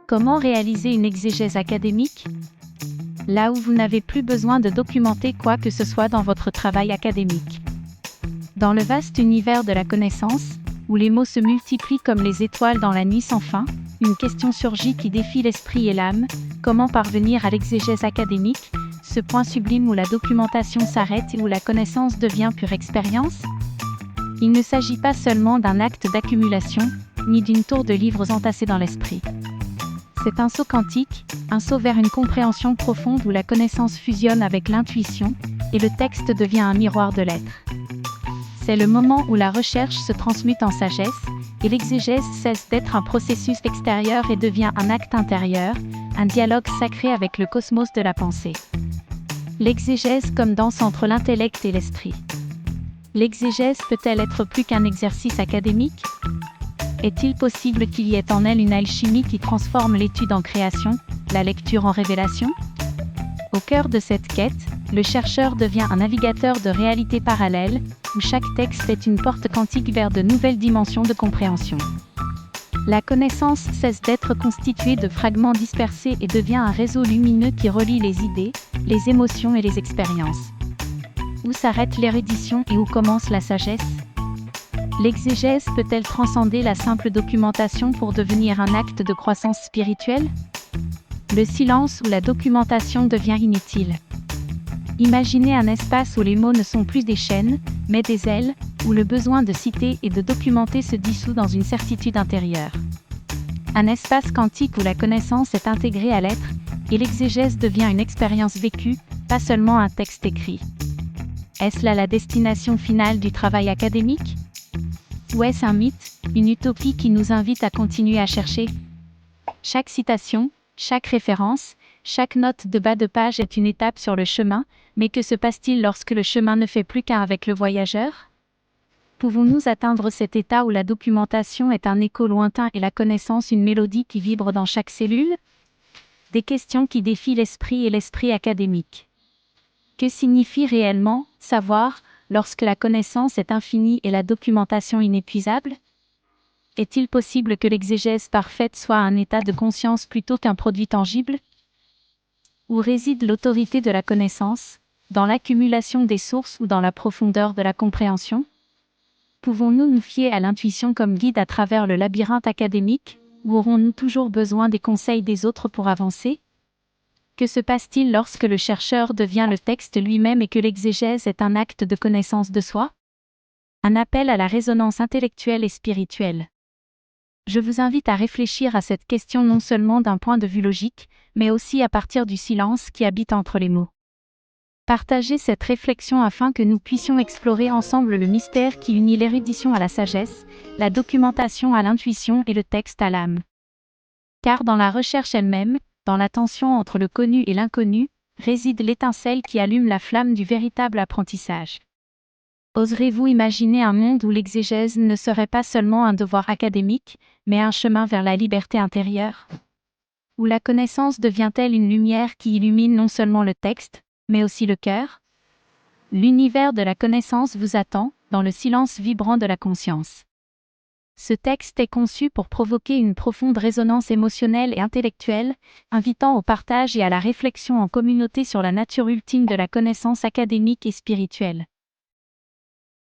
Comment réaliser une exégèse académique? Là où vous n'avez plus besoin de documenter quoi que ce soit dans votre travail académique. Dans le vaste univers de la connaissance, où les mots se multiplient comme les étoiles dans la nuit sans fin, une question surgit qui défie l'esprit et l'âme: comment parvenir à l'exégèse académique, ce point sublime où la documentation s'arrête et où la connaissance devient pure expérience? Il ne s'agit pas seulement d'un acte d'accumulation, ni d'une tour de livres entassés dans l'esprit. C'est un saut quantique, un saut vers une compréhension profonde où la connaissance fusionne avec l'intuition, et le texte devient un miroir de l'être. C'est le moment où la recherche se transmute en sagesse, et l'exégèse cesse d'être un processus extérieur et devient un acte intérieur, un dialogue sacré avec le cosmos de la pensée. L'exégèse comme danse entre l'intellect et l'esprit. L'exégèse peut-elle être plus qu'un exercice académique? Est-il possible qu'il y ait en elle une alchimie qui transforme l'étude en création, la lecture en révélation? Au cœur de cette quête, le chercheur devient un navigateur de réalités parallèles, où chaque texte est une porte quantique vers de nouvelles dimensions de compréhension. La connaissance cesse d'être constituée de fragments dispersés et devient un réseau lumineux qui relie les idées, les émotions et les expériences. Où s'arrête l'érudition et où commence la sagesse? L'exégèse peut-elle transcender la simple documentation pour devenir un acte de croissance spirituelle? Le silence où la documentation devient inutile. Imaginez un espace où les mots ne sont plus des chaînes, mais des ailes, où le besoin de citer et de documenter se dissout dans une certitude intérieure. Un espace quantique où la connaissance est intégrée à l'être, et l'exégèse devient une expérience vécue, pas seulement un texte écrit. Est-ce là la destination finale du travail académique? Ou est-ce un mythe, une utopie qui nous invite à continuer à chercher? Chaque citation, chaque référence, chaque note de bas de page est une étape sur le chemin, mais que se passe-t-il lorsque le chemin ne fait plus qu'un avec le voyageur? Pouvons-nous atteindre cet état où la documentation est un écho lointain et la connaissance une mélodie qui vibre dans chaque cellule? Des questions qui défient l'esprit et l'esprit académique. Que signifie réellement « savoir » lorsque la connaissance est infinie et la documentation inépuisable? Est-il possible que l'exégèse parfaite soit un état de conscience plutôt qu'un produit tangible? Où réside l'autorité de la connaissance, dans l'accumulation des sources ou dans la profondeur de la compréhension? Pouvons-nous nous fier à l'intuition comme guide à travers le labyrinthe académique, ou aurons-nous toujours besoin des conseils des autres pour avancer? Que se passe-t-il lorsque le chercheur devient le texte lui-même et que l'exégèse est un acte de connaissance de soi? Un appel à la résonance intellectuelle et spirituelle. Je vous invite à réfléchir à cette question non seulement d'un point de vue logique, mais aussi à partir du silence qui habite entre les mots. Partagez cette réflexion afin que nous puissions explorer ensemble le mystère qui unit l'érudition à la sagesse, la documentation à l'intuition et le texte à l'âme. Car dans la recherche elle-même, dans la tension entre le connu et l'inconnu, réside l'étincelle qui allume la flamme du véritable apprentissage. Oserez-vous imaginer un monde où l'exégèse ne serait pas seulement un devoir académique, mais un chemin vers la liberté intérieure? Où la connaissance devient-elle une lumière qui illumine non seulement le texte, mais aussi le cœur? L'univers de la connaissance vous attend, dans le silence vibrant de la conscience. Ce texte est conçu pour provoquer une profonde résonance émotionnelle et intellectuelle, invitant au partage et à la réflexion en communauté sur la nature ultime de la connaissance académique et spirituelle.